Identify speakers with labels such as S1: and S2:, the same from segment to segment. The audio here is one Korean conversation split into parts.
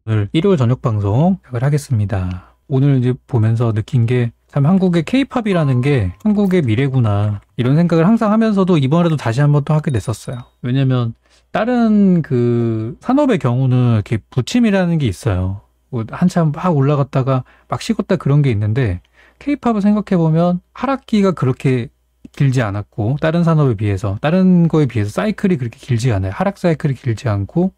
S1: 오늘 일요일 저녁 방송 시작을 하겠습니다. 오늘 이제 보면서 느낀 게 참 한국의 케이팝이라는 게 한국의 미래구나 이런 생각을 항상 하면서도 이번에도 다시 한번 또 하게 됐었어요. 왜냐면 다른 그 산업의 경우는 이렇게 부침이라는 게 있어요. 뭐 한참 막 올라갔다가 막 식었다 그런 게 있는데 케이팝을 생각해보면 하락기가 그렇게 길지 않았고 다른 산업에 비해서 다른 거에 비해서 사이클이 그렇게 길지 않아요. 하락 사이클이 길지 않고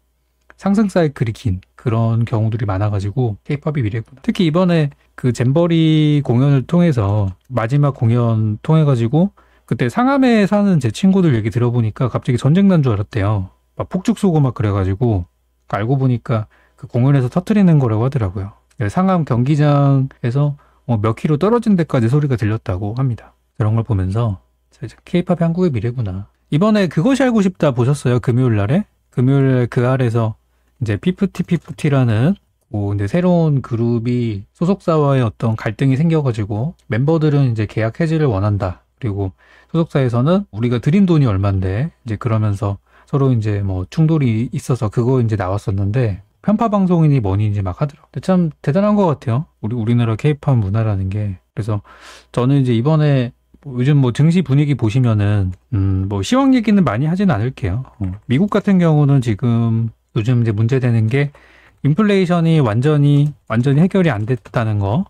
S1: 상승 사이클이 긴 그런 경우들이 많아가지고 케이팝이 미래구나. 특히 이번에 그 잼버리 공연을 통해서 마지막 공연 통해가지고 그때 상암에 사는 제 친구들 얘기 들어보니까 갑자기 전쟁 난 줄 알았대요. 막 폭죽 쏘고 막 그래가지고 알고 보니까 그 공연에서 터트리는 거라고 하더라고요. 상암 경기장에서 몇 킬로 떨어진 데까지 소리가 들렸다고 합니다. 그런 걸 보면서 케이팝이 한국의 미래구나. 이번에 그것이 알고 싶다 보셨어요? 금요일 날에? 금요일 그 아래서 이제 피프티라는 이제 새로운 그룹이 소속사와의 어떤 갈등이 생겨가지고 멤버들은 이제 계약 해지를 원한다. 그리고 소속사에서는 우리가 드린 돈이 얼만데 이제 그러면서 서로 이제 뭐 충돌이 있어서 그거 이제 나왔었는데 편파 방송이니 뭐니 이제 막 하더라고요. 근데 참 대단한 것 같아요. 우리나라 케이팝 문화라는 게. 그래서 저는 이제 이번에 요즘 뭐 증시 분위기 보시면은 뭐 시황 얘기는 많이 하진 않을게요. 미국 같은 경우는 지금 요즘 이제 문제되는 게 인플레이션이 완전히 해결이 안 됐다는 거.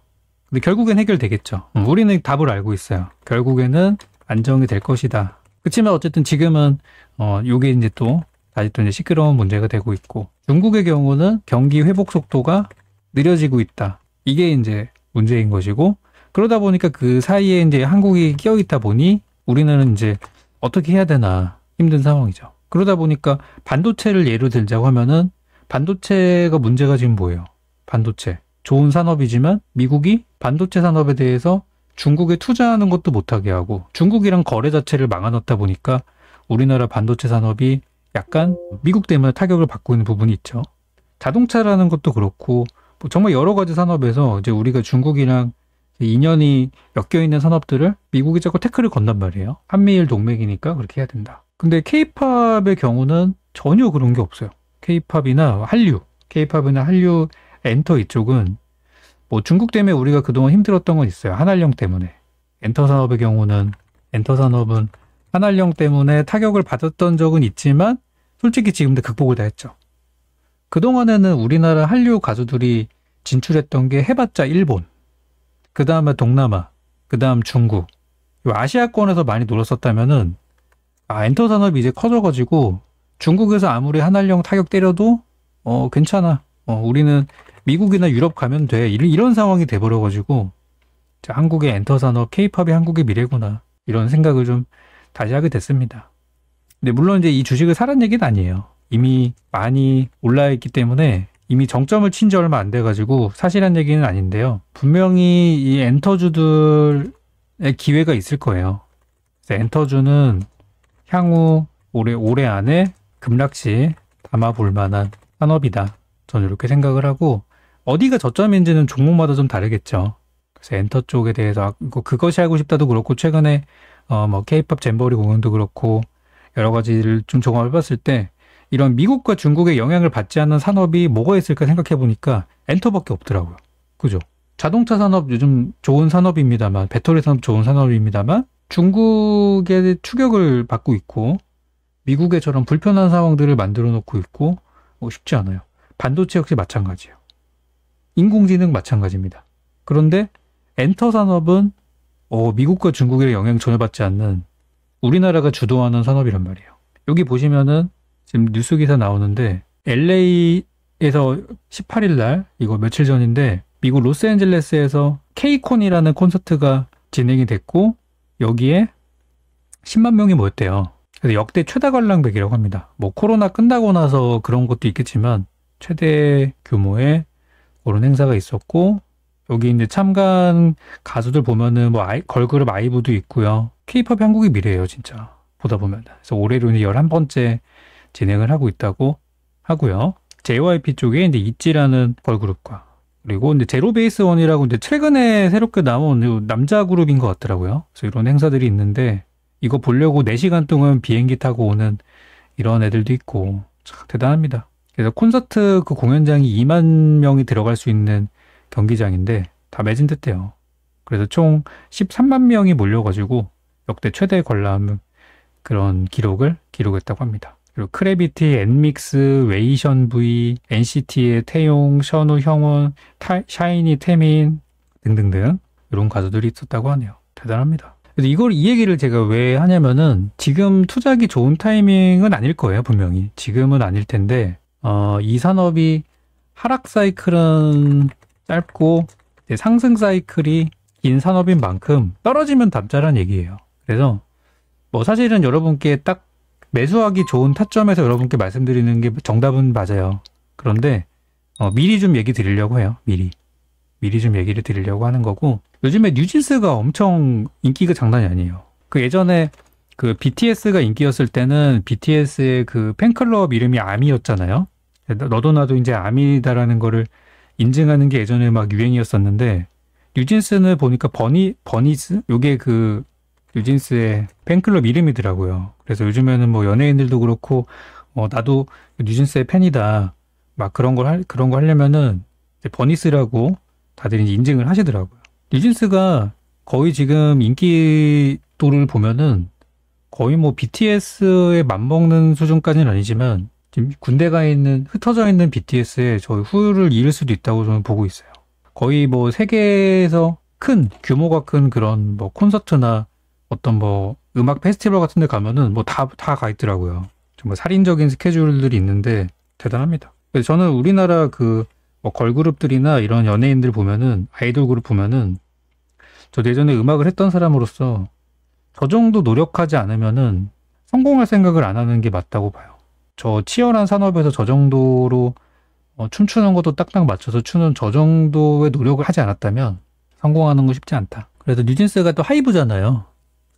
S1: 근데 결국엔 해결되겠죠. 우리는 답을 알고 있어요. 결국에는 안정이 될 것이다. 그렇지만 어쨌든 지금은 요게 이제 또 다시 또 이제 시끄러운 문제가 되고 있고 중국의 경우는 경기 회복 속도가 느려지고 있다. 이게 이제 문제인 것이고 그러다 보니까 그 사이에 이제 한국이 끼어 있다 보니 우리는 이제 어떻게 해야 되나 힘든 상황이죠. 그러다 보니까 반도체를 예로 들자고 하면은 반도체가 문제가 지금 뭐예요? 반도체. 좋은 산업이지만 미국이 반도체 산업에 대해서 중국에 투자하는 것도 못하게 하고 중국이랑 거래 자체를 막아놓다 보니까 우리나라 반도체 산업이 약간 미국 때문에 타격을 받고 있는 부분이 있죠. 자동차라는 것도 그렇고 뭐 정말 여러 가지 산업에서 이제 우리가 중국이랑 인연이 엮여 있는 산업들을 미국이 자꾸 태클을 건단 말이에요. 한미일 동맹이니까 그렇게 해야 된다. 근데 케이팝의 경우는 전혀 그런 게 없어요. 케이팝이나 한류 엔터 이쪽은 뭐 중국 때문에 우리가 그동안 힘들었던 건 있어요. 한알령 때문에. 엔터 산업은 한알령 때문에 타격을 받았던 적은 있지만 솔직히 지금도 극복을 다 했죠. 그동안에는 우리나라 한류 가수들이 진출했던 게 해봤자 일본, 그 다음에 동남아, 그 다음 중국. 아시아권에서 많이 놀았었다면은 엔터 산업이 이제 커져가지고 중국에서 아무리 한알령 타격 때려도 괜찮아. 우리는 미국이나 유럽 가면 돼. 이런 상황이 돼버려가지고 한국의 엔터 산업, 케이팝이 한국의 미래구나. 이런 생각을 좀 다시 하게 됐습니다. 근데 물론 이제 이 주식을 사란 얘기는 아니에요. 이미 많이 올라있기 때문에 이미 정점을 친 지 얼마 안 돼가지고 사실한 얘기는 아닌데요. 분명히 이 엔터주들의 기회가 있을 거예요. 그래서 엔터주는 향후 올해 안에 급락시 담아볼 만한 산업이다. 저는 이렇게 생각을 하고 어디가 저점인지는 종목마다 좀 다르겠죠. 그래서 엔터 쪽에 대해서 그것이 알고 싶다도 그렇고 최근에 뭐 케이팝 잼버리 공연도 그렇고 여러 가지를 좀 종합해봤을 때 이런 미국과 중국의 영향을 받지 않는 산업이 뭐가 있을까 생각해 보니까 엔터밖에 없더라고요. 그죠? 자동차 산업 요즘 좋은 산업입니다만 배터리 산업 좋은 산업입니다만 중국의 추격을 받고 있고 미국의 저런 불편한 상황들을 만들어 놓고 있고 쉽지 않아요. 반도체 역시 마찬가지예요. 인공지능 마찬가지입니다. 그런데 엔터 산업은 미국과 중국의 영향 전혀 받지 않는 우리나라가 주도하는 산업이란 말이에요. 여기 보시면은 지금 뉴스 기사 나오는데 LA에서 18일 날 이거 며칠 전인데 미국 로스앤젤레스에서 케이콘이라는 콘서트가 진행이 됐고 여기에 10만 명이 모였대요. 그래서 역대 최다 관람객이라고 합니다. 뭐 코로나 끝나고 나서 그런 것도 있겠지만 최대 규모의 그런 행사가 있었고 여기 이제 참가한 가수들 보면은 뭐 걸그룹 아이브도 있고요. 케이팝이 한국의 미래예요, 진짜. 보다 보면. 그래서 올해로 이제 11번째 진행을 하고 있다고 하고요. JYP 쪽에 이제 있지라는 걸그룹과 그리고 이제 제로베이스원이라고 이제 최근에 새롭게 나온 남자 그룹인 것 같더라고요. 그래서 이런 행사들이 있는데 이거 보려고 4시간 동안 비행기 타고 오는 이런 애들도 있고 참 대단합니다. 그래서 콘서트 그 공연장이 2만 명이 들어갈 수 있는 경기장인데 다 매진됐대요. 그래서 총 13만 명이 몰려가지고 역대 최대 관람 그런 기록을 기록했다고 합니다. 그리고 크래비티, 엔믹스, 웨이션 V, NCT의 태용, 션우, 형원, 샤이니, 태민 등등등 이런 가수들이 있었다고 하네요. 대단합니다. 그래서 이 얘기를 제가 왜 하냐면은 지금 투자하기 좋은 타이밍은 아닐 거예요, 분명히. 지금은 아닐 텐데 이 산업이 하락 사이클은 짧고 상승 사이클이 긴 산업인 만큼 떨어지면 답자란 얘기예요. 그래서 뭐 사실은 여러분께 딱 매수하기 좋은 타점에서 여러분께 말씀드리는 게 정답은 맞아요. 그런데 미리 좀 얘기 드리려고 해요. 미리 좀 얘기를 드리려고 하는 거고, 요즘에 뉴진스가 엄청 인기가 장난이 아니에요. 그 예전에 그 BTS가 인기였을 때는 BTS의 그 팬클럽 이름이 아미였잖아요. 너도 나도 이제 아미다라는 거를 인증하는 게 예전에 막 유행이었었는데, 뉴진스는 보니까 버니스? 요게 그 뉴진스의 팬클럽 이름이더라고요. 그래서 요즘에는 뭐 연예인들도 그렇고 나도 뉴진스의 팬이다 막 그런 거 하려면은 이제 버니스라고 다들 이제 인증을 하시더라고요. 뉴진스가 거의 지금 인기도를 보면은 거의 뭐 BTS에 맞먹는 수준까지는 아니지만 지금 군대 가 있는 흩어져 있는 BTS에 저희 후유를 이을 수도 있다고 저는 보고 있어요. 거의 뭐 세계에서 규모가 큰 그런 뭐 콘서트나 어떤 뭐 음악 페스티벌 같은 데 가면은 뭐 다 가 있더라고요. 정말 살인적인 스케줄들이 있는데 대단합니다. 그래서 저는 우리나라 그 뭐 걸그룹들이나 이런 연예인들 보면은, 아이돌 그룹 보면은, 저도 예전에 음악을 했던 사람으로서 저 정도 노력하지 않으면은 성공할 생각을 안 하는 게 맞다고 봐요. 저 치열한 산업에서 저 정도로 춤추는 것도 딱딱 맞춰서 추는 저 정도의 노력을 하지 않았다면 성공하는 거 쉽지 않다. 그래서 뉴진스가 또 하이브잖아요.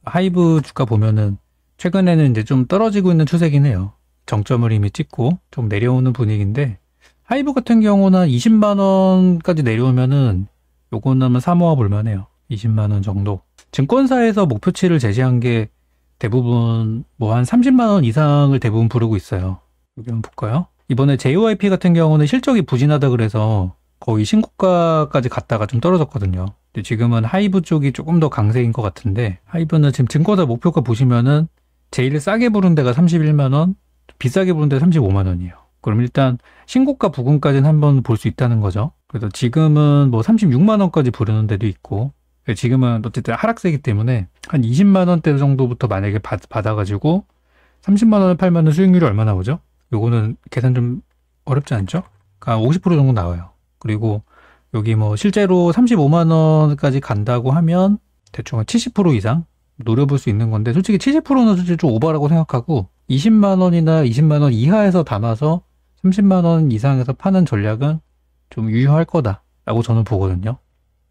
S1: 하이브 주가 보면은 최근에는 이제 좀 떨어지고 있는 추세긴 해요. 정점을 이미 찍고 좀 내려오는 분위기인데, 하이브 같은 경우는 20만 원까지 내려오면은 요거는 한번 사모아 볼만해요. 20만 원 정도. 증권사에서 목표치를 제시한 게 대부분 뭐 한 30만 원 이상을 대부분 부르고 있어요. 여기 한번 볼까요? 이번에 JYP 같은 경우는 실적이 부진하다 그래서 거의 신고가까지 갔다가 좀 떨어졌거든요. 근데 지금은 하이브 쪽이 조금 더 강세인 것 같은데, 하이브는 지금 증권사 목표가 보시면은 제일 싸게 부른 데가 31만 원, 비싸게 부른 데가 35만 원이에요. 그럼 일단 신고가 부근까지는 한번 볼 수 있다는 거죠. 그래서 지금은 뭐 36만 원까지 부르는 데도 있고, 지금은 어쨌든 하락세이기 때문에 한 20만 원대 정도부터 만약에 받아가지고 30만 원을 팔면은 수익률이 얼마 나오죠? 요거는 계산 좀 어렵지 않죠? 그러니까 50% 정도 나와요. 그리고 여기 뭐 실제로 35만 원까지 간다고 하면 대충 한 70% 이상 노려볼 수 있는 건데, 솔직히 70%는 솔직히 좀 오버라고 생각하고 20만 원이나 20만 원 이하에서 담아서 30만 원 이상에서 파는 전략은 좀 유효할 거다라고 저는 보거든요.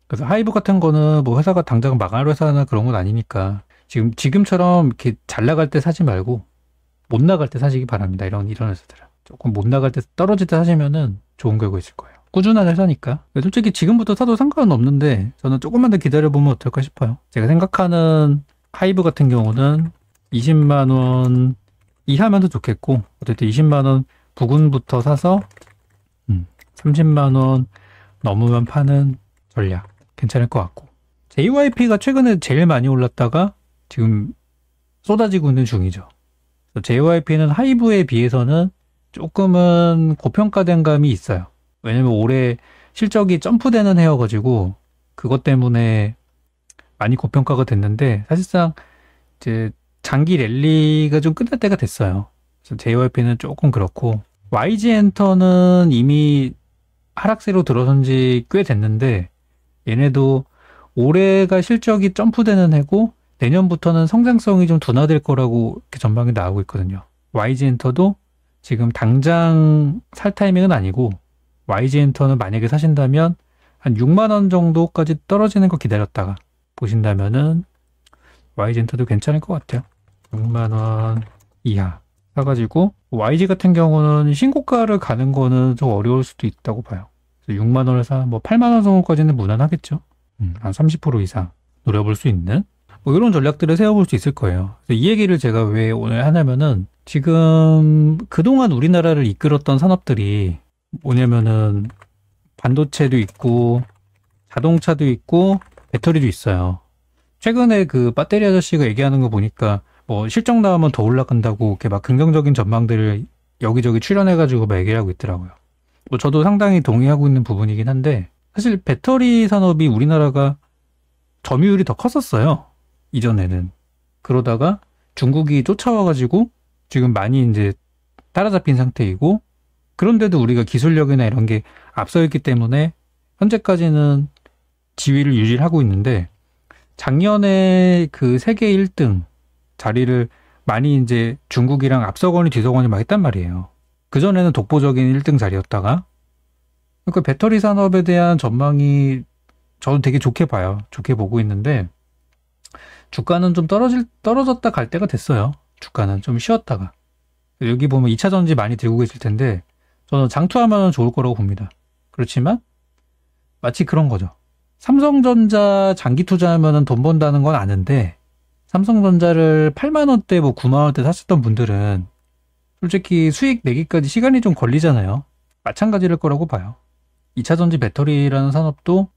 S1: 그래서 하이브 같은 거는 뭐 회사가 당장 망할 회사나 그런 건 아니니까 지금처럼 이렇게 잘 나갈 때 사지 말고 못 나갈 때 사시기 바랍니다. 이런 회사들은 조금 못 나갈 때 떨어질 때 사시면은 좋은 결과 있을 거예요. 꾸준한 회사니까. 솔직히 지금부터 사도 상관은 없는데 저는 조금만 더 기다려보면 어떨까 싶어요. 제가 생각하는 하이브 같은 경우는 20만 원 이하면 더 좋겠고, 어쨌든 20만 원 부근부터 사서 30만 원 넘으면 파는 전략 괜찮을 것 같고, JYP가 최근에 제일 많이 올랐다가 지금 쏟아지고 있는 중이죠. JYP는 하이브에 비해서는 조금은 고평가된 감이 있어요. 왜냐면 올해 실적이 점프되는 해여가지고 그것 때문에 많이 고평가가 됐는데, 사실상 이제 장기 랠리가 좀 끝날 때가 됐어요. 그래서 JYP는 조금 그렇고, YG엔터는 이미 하락세로 들어선 지 꽤 됐는데 얘네도 올해가 실적이 점프되는 해고 내년부터는 성장성이 좀 둔화될 거라고 이렇게 전망이 나오고 있거든요. YG엔터도 지금 당장 살 타이밍은 아니고, YG엔터는 만약에 사신다면 한 6만 원 정도까지 떨어지는 거 기다렸다가 보신다면은 YG엔터도 괜찮을 것 같아요. 6만 원 이하 사가지고, YG 같은 경우는 신고가를 가는 거는 좀 어려울 수도 있다고 봐요. 6만 원을 사, 뭐 8만 원 정도까지는 무난하겠죠. 한 30% 이상 노려볼 수 있는. 뭐 이런 전략들을 세워볼 수 있을 거예요. 그래서 이 얘기를 제가 왜 오늘 하냐면은 지금 그동안 우리나라를 이끌었던 산업들이 뭐냐면은 반도체도 있고 자동차도 있고 배터리도 있어요. 최근에 그 배터리 아저씨가 얘기하는 거 보니까 뭐 실적 나오면 더 올라간다고 이렇게 막 긍정적인 전망들을 여기저기 출연해가지고 막 얘기를 하고 있더라고요. 뭐 저도 상당히 동의하고 있는 부분이긴 한데 사실 배터리 산업이 우리나라가 점유율이 더 컸었어요. 이전에는. 그러다가 중국이 쫓아와가지고 지금 많이 이제 따라잡힌 상태이고 그런데도 우리가 기술력이나 이런 게 앞서 있기 때문에 현재까지는 지위를 유지하고 있는데 작년에 그 세계 1등 자리를 많이 이제 중국이랑 앞서거니 뒤서거니 막 했단 말이에요. 그전에는 독보적인 1등 자리였다가 그러니까 배터리 산업에 대한 전망이 저는 되게 좋게 봐요. 좋게 보고 있는데 주가는 좀 떨어졌다 갈 때가 됐어요. 주가는 좀 쉬었다가 여기 보면 2차 전지 많이 들고 계실 텐데 저는 장투하면 좋을 거라고 봅니다. 그렇지만 마치 그런 거죠. 삼성전자 장기 투자하면 돈 번다는 건 아는데 삼성전자를 8만 원대 뭐 9만 원대 샀었던 분들은 솔직히 수익 내기까지 시간이 좀 걸리잖아요. 마찬가지일 거라고 봐요. 2차 전지 배터리라는 산업도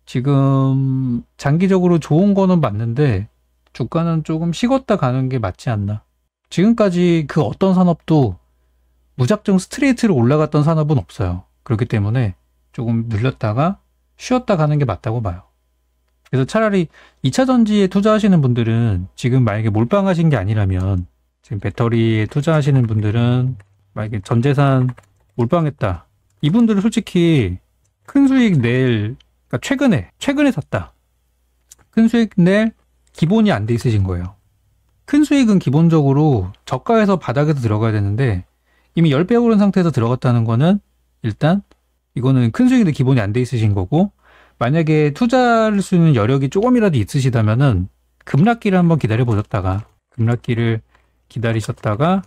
S1: 지금 장기적으로 좋은 거는 맞는데 주가는 조금 식었다 가는 게 맞지 않나. 지금까지 그 어떤 산업도 무작정 스트레이트로 올라갔던 산업은 없어요. 그렇기 때문에 조금 늘렸다가 쉬었다 가는 게 맞다고 봐요. 그래서 차라리 2차 전지에 투자하시는 분들은 지금 만약에 몰빵하신 게 아니라면 지금 배터리에 투자하시는 분들은 만약에 전 재산 몰빵했다. 이분들은 솔직히 큰 수익 낼, 그러니까 최근에 샀다. 큰 수익 낼 기본이 안 돼 있으신 거예요. 큰 수익은 기본적으로 저가에서 바닥에서 들어가야 되는데 이미 10배 오른 상태에서 들어갔다는 거는 일단 이거는 큰 수익인데 기본이 안 돼 있으신 거고 만약에 투자할 수 있는 여력이 조금이라도 있으시다면은 급락기를 한번 급락기를 기다리셨다가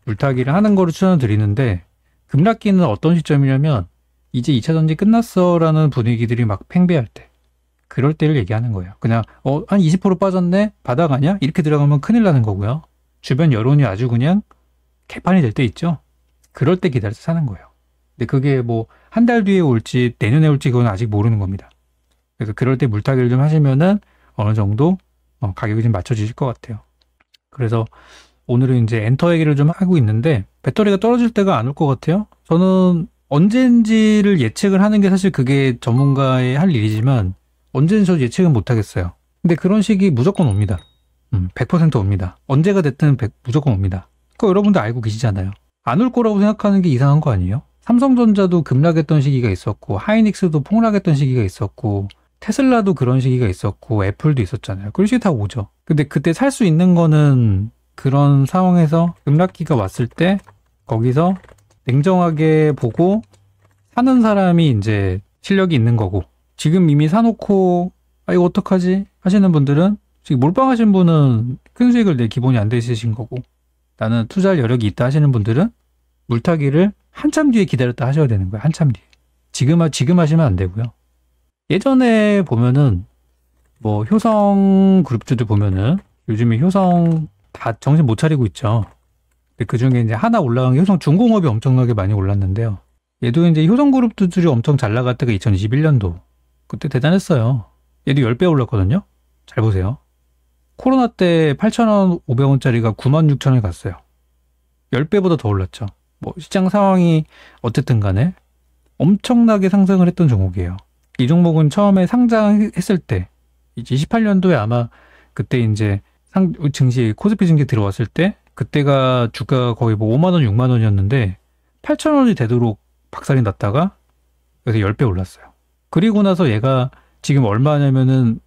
S1: 물타기를 하는 거를 추천을 드리는데 급락기는 어떤 시점이냐면 이제 2차 전지 끝났어라는 분위기들이 막 팽배할 때 그럴 때를 얘기하는 거예요. 그냥 한 20% 빠졌네? 바닥 아니야? 이렇게 들어가면 큰일 나는 거고요. 주변 여론이 아주 그냥 개판이 될 때 있죠. 그럴 때 기다려서 사는 거예요. 근데 그게 뭐 한 달 뒤에 올지 내년에 올지 그건 아직 모르는 겁니다. 그래서 그럴 때 물타기를 좀 하시면은 어느 정도 가격이 좀 맞춰지실 것 같아요. 그래서 오늘은 이제 엔터 얘기를 좀 하고 있는데 배터리가 떨어질 때가 안 올 것 같아요. 저는 언젠지를 예측을 하는 게 사실 그게 전문가의 할 일이지만 언제는 저 예측은 못 하겠어요. 근데 그런 시기 무조건 옵니다. 100% 옵니다. 언제가 됐든 무조건 옵니다. 그거 여러분들 알고 계시잖아요. 안 올 거라고 생각하는 게 이상한 거 아니에요? 삼성전자도 급락했던 시기가 있었고 하이닉스도 폭락했던 시기가 있었고 테슬라도 그런 시기가 있었고 애플도 있었잖아요. 그런 시기 다 오죠. 근데 그때 살 수 있는 거는 그런 상황에서 급락기가 왔을 때 거기서 냉정하게 보고 사는 사람이 이제 실력이 있는 거고 지금 이미 사놓고 이거 어떡하지 하시는 분들은 지금 몰빵하신 분은 큰 수익을 낼 기본이 안 돼 있으신 거고 나는 투자할 여력이 있다 하시는 분들은 물타기를 한참 뒤에 기다렸다 하셔야 되는 거예요. 한참 뒤에. 지금 하시면 안 되고요. 예전에 보면은 뭐 효성 그룹주들 보면은 요즘에 효성 다 정신 못 차리고 있죠. 그 중에 이제 하나 올라간 게 효성 중공업이 엄청나게 많이 올랐는데요. 얘도 이제 효성 그룹주들이 엄청 잘 나갈 때가 2021년도. 그때 대단했어요. 얘도 10배 올랐거든요. 잘 보세요. 코로나 때 8,000원, 500원짜리가 96,000원에 갔어요. 10배보다 더 올랐죠. 뭐 시장 상황이 어쨌든 간에 엄청나게 상승을 했던 종목이에요. 이 종목은 처음에 상장했을 때 이제 28년도에 아마 그때 이제 증시 코스피 증시 들어왔을 때 그때가 주가가 거의 뭐 5만 원, 6만 원이었는데 8,000원이 되도록 박살이 났다가 그래서 10배 올랐어요. 그리고 나서 얘가 지금 얼마냐면은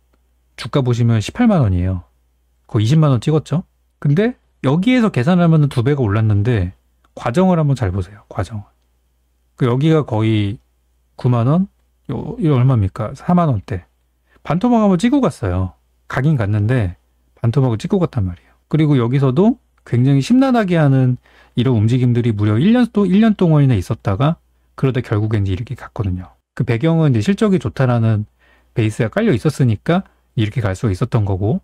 S1: 주가 보시면 18만 원이에요. 거의 20만 원 찍었죠. 근데 여기에서 계산하면 2배가 올랐는데 과정을 한번 잘 보세요. 과정. 그 여기가 거의 9만 원? 이거 얼마입니까? 4만 원대. 반토막 한번 찍고 갔어요. 가긴 갔는데 반토막을 찍고 갔단 말이에요. 그리고 여기서도 굉장히 심란하게 하는 이런 움직임들이 무려 1년 동안이나 있었다가 그러다 결국엔 이렇게 갔거든요. 그 배경은 이제 실적이 좋다라는 베이스가 깔려 있었으니까 이렇게 갈 수가 있었던 거고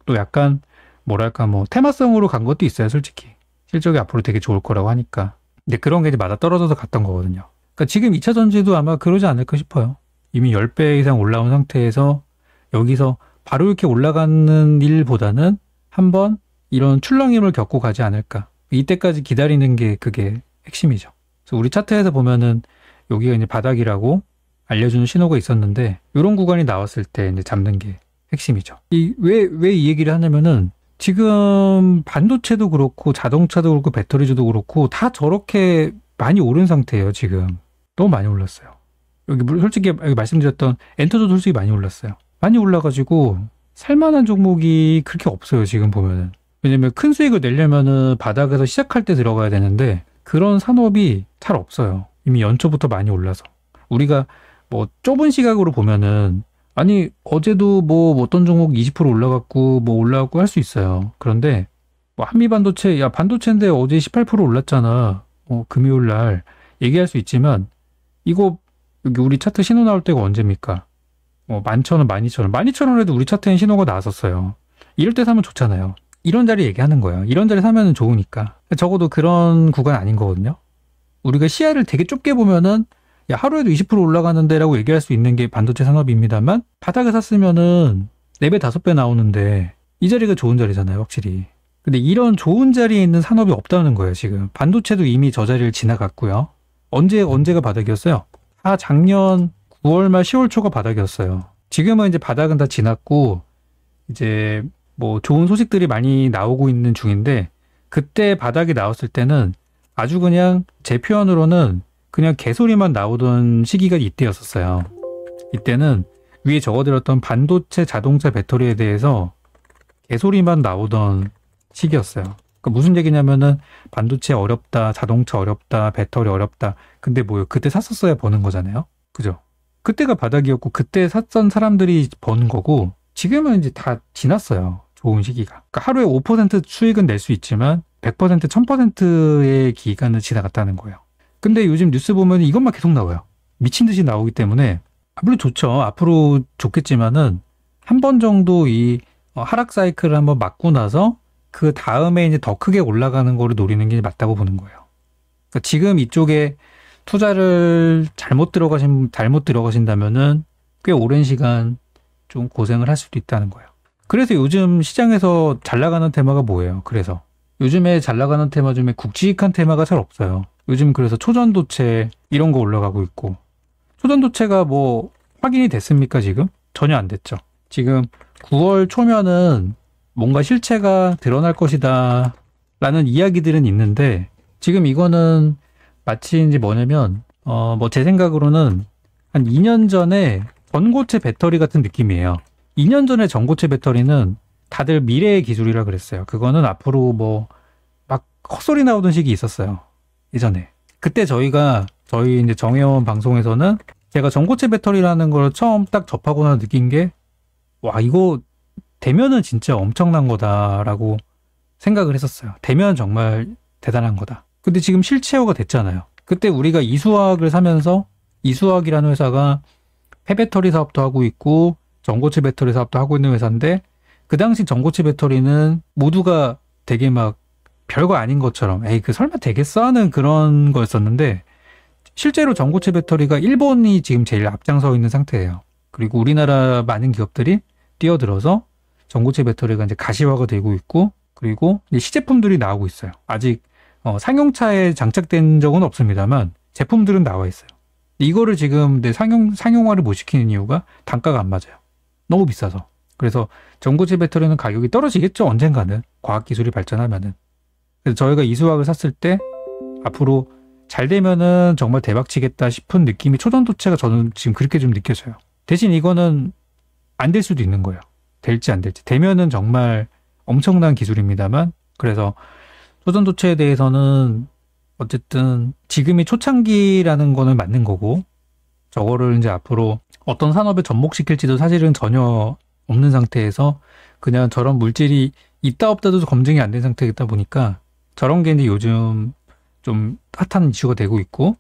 S1: 또 약간 뭐랄까 뭐 테마성으로 간 것도 있어요, 솔직히. 실적이 앞으로 되게 좋을 거라고 하니까. 근데 그런 게 이제 맞아떨어져서 갔던 거거든요. 그러니까 지금 2차 전지도 아마 그러지 않을까 싶어요. 이미 10배 이상 올라온 상태에서 여기서 바로 이렇게 올라가는 일보다는 한번 이런 출렁임을 겪고 가지 않을까. 이때까지 기다리는 게 그게 핵심이죠. 그래서 우리 차트에서 보면은 여기가 이제 바닥이라고 알려주는 신호가 있었는데 이런 구간이 나왔을 때 이제 잡는 게 핵심이죠. 왜 이 얘기를 하냐면은 지금 반도체도 그렇고 자동차도 그렇고 배터리주도 그렇고 다 저렇게 많이 오른 상태예요, 지금. 너무 많이 올랐어요. 여기 솔직히 여기 말씀드렸던 엔터도 솔직히 많이 올랐어요. 많이 올라가지고 살만한 종목이 그렇게 없어요, 지금 보면은. 왜냐면 큰 수익을 내려면은 바닥에서 시작할 때 들어가야 되는데 그런 산업이 잘 없어요. 이미 연초부터 많이 올라서. 우리가 뭐 좁은 시각으로 보면은 아니 어제도 뭐 어떤 종목 20% 올라갔고 뭐 올라갔고 할 수 있어요. 그런데 뭐 한미반도체 야 반도체인데 어제 18% 올랐잖아. 금요일 날 얘기할 수 있지만 이거 여기 우리 차트 신호 나올 때가 언제입니까? 11,000원, 12,000원. 12,000원에도 우리 차트엔 신호가 나왔었어요. 이럴 때 사면 좋잖아요. 이런 자리 얘기하는 거예요. 이런 자리 사면은 좋으니까. 적어도 그런 구간 아닌 거거든요. 우리가 시야를 되게 좁게 보면은 야 하루에도 20% 올라가는데 라고 얘기할 수 있는 게 반도체 산업입니다만 바닥에 샀으면은 4배, 5배 나오는데 이 자리가 좋은 자리잖아요, 확실히. 근데 이런 좋은 자리에 있는 산업이 없다는 거예요, 지금. 반도체도 이미 저 자리를 지나갔고요. 언제가 바닥이었어요? 작년 9월 말 10월 초가 바닥이었어요. 지금은 이제 바닥은 다 지났고 이제 뭐 좋은 소식들이 많이 나오고 있는 중인데 그때 바닥이 나왔을 때는 아주 그냥 제 표현으로는 그냥 개소리만 나오던 시기가 이때였었어요. 이때는 위에 적어드렸던 반도체, 자동차, 배터리에 대해서 개소리만 나오던 시기였어요. 그러니까 무슨 얘기냐면은 반도체 어렵다, 자동차 어렵다, 배터리 어렵다. 근데 뭐요? 그때 샀었어야 버는 거잖아요. 그죠? 그때가 바닥이었고 그때 샀던 사람들이 버는 거고 지금은 이제 다 지났어요. 좋은 시기가. 그러니까 하루에 5% 수익은 낼 수 있지만 100%, 1000%의 기간은 지나갔다는 거예요. 근데 요즘 뉴스 보면 이것만 계속 나와요. 미친 듯이 나오기 때문에 물론 좋죠. 앞으로 좋겠지만은 한 번 정도 이 하락 사이클을 한번 맞고 나서 그 다음에 이제 더 크게 올라가는 거를 노리는 게 맞다고 보는 거예요. 그러니까 지금 이쪽에 투자를 잘못 들어가신다면은 꽤 오랜 시간 좀 고생을 할 수도 있다는 거예요. 그래서 요즘 시장에서 잘 나가는 테마가 뭐예요? 그래서 요즘에 잘 나가는 테마 중에 굵직한 테마가 잘 없어요. 요즘 그래서 초전도체 이런 거 올라가고 있고 초전도체가 뭐 확인이 됐습니까 지금? 전혀 안 됐죠. 지금 9월 초면은 뭔가 실체가 드러날 것이다 라는 이야기들은 있는데 지금 이거는 마치 이제 뭐냐면 뭐 제 생각으로는 한 2년 전에 전고체 배터리 같은 느낌이에요. 2년 전에 전고체 배터리는 다들 미래의 기술이라 그랬어요. 그거는 앞으로 뭐 막 헛소리 나오던 시기 있었어요. 예전에. 그때 저희 이제 정혜원 방송에서는 제가 전고체 배터리라는 걸 처음 딱 접하고 나 느낀 게 와, 이거 되면은 진짜 엄청난 거다라고 생각을 했었어요. 되면 정말 대단한 거다. 근데 지금 실체화가 됐잖아요. 그때 우리가 이수화학을 사면서 이수화학이라는 회사가 폐배터리 사업도 하고 있고 전고체 배터리 사업도 하고 있는 회사인데 그 당시 전고체 배터리는 모두가 되게 막 별거 아닌 것처럼 에이 그 설마 되겠어 하는 그런 거였었는데 실제로 전고체 배터리가 일본이 지금 제일 앞장서 있는 상태예요. 그리고 우리나라 많은 기업들이 뛰어들어서 전고체 배터리가 이제 가시화가 되고 있고 그리고 이제 시제품들이 나오고 있어요. 아직 상용차에 장착된 적은 없습니다만 제품들은 나와 있어요. 이거를 지금 상용화를 못 시키는 이유가 단가가 안 맞아요. 너무 비싸서. 그래서 전고체 배터리는 가격이 떨어지겠죠. 언젠가는. 과학기술이 발전하면은. 그래서 저희가 이수학을 샀을 때 앞으로 잘 되면은 정말 대박 치겠다 싶은 느낌이 초전도체가 저는 지금 그렇게 좀 느껴져요. 대신 이거는 안 될 수도 있는 거예요. 될지 안 될지. 되면은 정말 엄청난 기술입니다만 그래서 초전도체에 대해서는 어쨌든 지금이 초창기라는 거는 맞는 거고 저거를 이제 앞으로 어떤 산업에 접목시킬지도 사실은 전혀 없는 상태에서 그냥 저런 물질이 있다 없다도 검증이 안 된 상태이다 보니까 저런 게 이제 요즘 좀 핫한 이슈가 되고 있고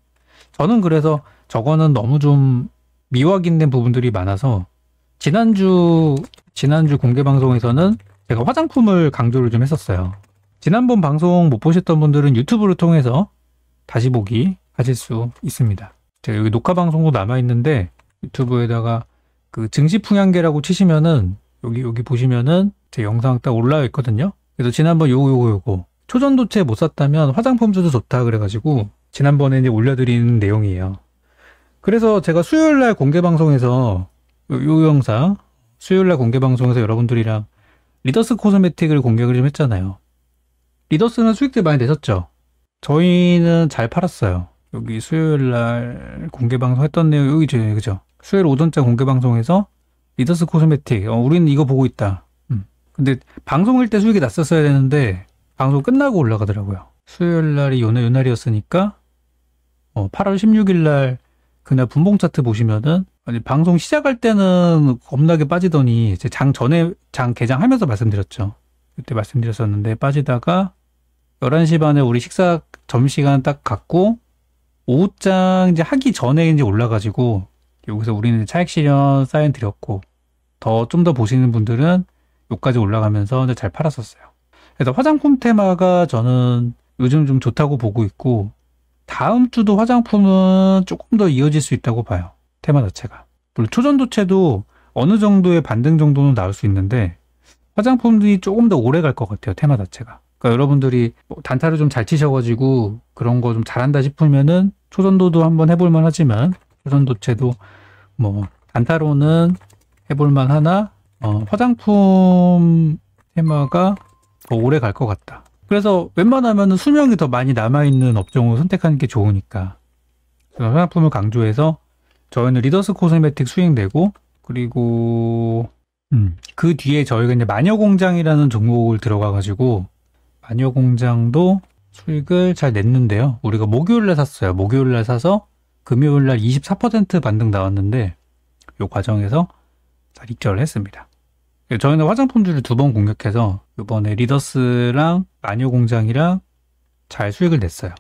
S1: 저는 그래서 저거는 너무 좀 미확인된 부분들이 많아서 지난주 공개 방송에서는 제가 화장품을 강조를 좀 했었어요. 지난번 방송 못 보셨던 분들은 유튜브를 통해서 다시 보기 하실 수 있습니다. 제가 여기 녹화 방송도 남아있는데 유튜브에다가 그 증시풍향계라고 치시면은 여기 보시면은 제 영상 딱 올라와 있거든요. 그래서 지난번 요거 초전도체 못 샀다면 화장품주도 좋다 그래가지고 지난번에 이제 올려드린 내용이에요. 그래서 제가 수요일날 공개방송에서 요 영상 수요일날 공개방송에서 여러분들이랑 리더스 코스메틱을 공개를 좀 했잖아요. 리더스는 수익들 많이 내셨죠? 저희는 잘 팔았어요. 여기 수요일날 공개방송 했던 내용 여기 그죠? 수요일 오전자 공개방송에서 리더스 코스메틱 우리는 이거 보고 있다. 근데 방송일 때 수익이 났었어야 되는데 방송 끝나고 올라가더라고요. 수요일날이 요 날이었으니까 8월 16일날 그날 분봉 차트 보시면은 아니, 방송 시작할 때는 겁나게 빠지더니 이제 장 개장하면서 말씀드렸죠. 그때 말씀드렸었는데 빠지다가 11시 반에 우리 식사 점심시간 딱 갖고 오후장 이제 하기 전에 이제 올라가지고 여기서 우리는 차익 실현 사인 드렸고 좀 더 보시는 분들은 여기까지 올라가면서 이제 잘 팔았었어요. 그래서 화장품 테마가 저는 요즘 좀 좋다고 보고 있고 다음 주도 화장품은 조금 더 이어질 수 있다고 봐요. 테마 자체가. 물론 초전도체도 어느 정도의 반등 정도는 나올 수 있는데 화장품들이 조금 더 오래 갈 것 같아요. 테마 자체가. 그러니까 여러분들이 단타를 좀 잘 치셔가지고 그런 거 좀 잘한다 싶으면은 초전도도 한번 해볼만 하지만 초전도체도 단타로는 해볼만 하나 화장품 테마가 더 오래 갈 것 같다. 그래서 웬만하면 수명이 더 많이 남아있는 업종을 선택하는 게 좋으니까 화장품을 강조해서 저희는 리더스 코스메틱 수익 내고 그리고 그 뒤에 저희가 이제 마녀공장이라는 종목을 들어가가지고 마녀공장도 수익을 잘 냈는데요. 우리가 목요일날 샀어요. 목요일날 사서 금요일날 24% 반등 나왔는데 이 과정에서 잘 익절을 했습니다. 저희는 화장품주를 2번 공격해서 이번에 리더스랑 마녀공장이랑 잘 수익을 냈어요.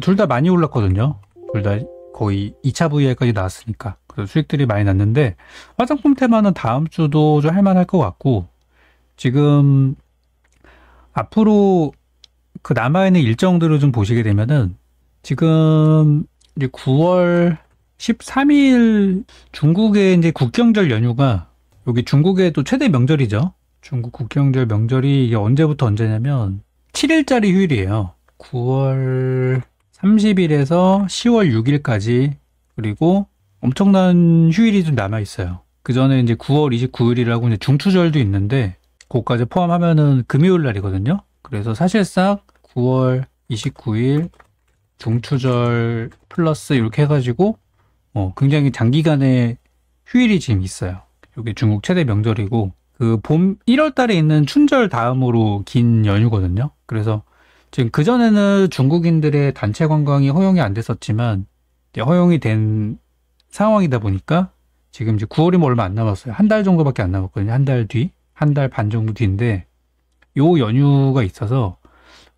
S1: 둘 다 많이 올랐거든요. 둘 다 거의 2차 VR까지 나왔으니까. 그래서 수익들이 많이 났는데 화장품 테마는 다음 주도 좀 할만할 것 같고 지금 앞으로 그 남아있는 일정들을 좀 보시게 되면은 지금 이제 9월 13일 중국의 이제 국경절 연휴가 여기 중국의 또 최대 명절이죠. 중국 국경절 명절이 이게 언제부터 언제냐면 7일짜리 휴일이에요. 9월 30일에서 10월 6일까지 그리고 엄청난 휴일이 좀 남아있어요. 그 전에 이제 9월 29일이라고 이제 중추절도 있는데 그것까지 포함하면은 금요일 날이거든요. 그래서 사실상 9월 29일 중추절 플러스 이렇게 해가지고 굉장히 장기간의 휴일이 지금 있어요. 이게 중국 최대 명절이고 그 봄 1월 달에 있는 춘절 다음으로 긴 연휴거든요. 그래서 지금 그전에는 중국인들의 단체 관광이 허용이 안 됐었지만 이제 허용이 된 상황이다 보니까 지금 이제 9월이 얼마 안 남았어요. 한 달 정도밖에 안 남았거든요. 한 달 뒤, 한 달 반 정도 뒤인데 요 연휴가 있어서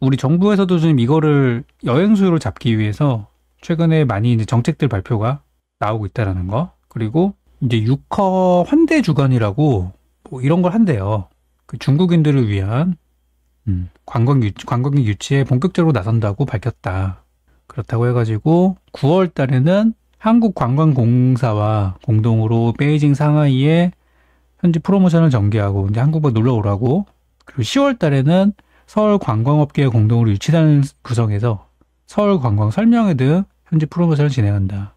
S1: 우리 정부에서도 지금 이거를 여행 수요를 잡기 위해서 최근에 많이 이제 정책들 발표가 나오고 있다라는 거. 그리고 이제 6허 환대 주간이라고 이런 걸 한대요. 그 중국인들을 위한 관광객 유치에 본격적으로 나선다고 밝혔다. 그렇다고 해가지고 9월 달에는 한국관광공사와 공동으로 베이징 상하이에 현지 프로모션을 전개하고 이제 한국에 놀러 오라고. 그리고 10월 달에는 서울 관광업계 공동으로 유치단을 구성해서 서울 관광 설명회 등 현지 프로모션을 진행한다.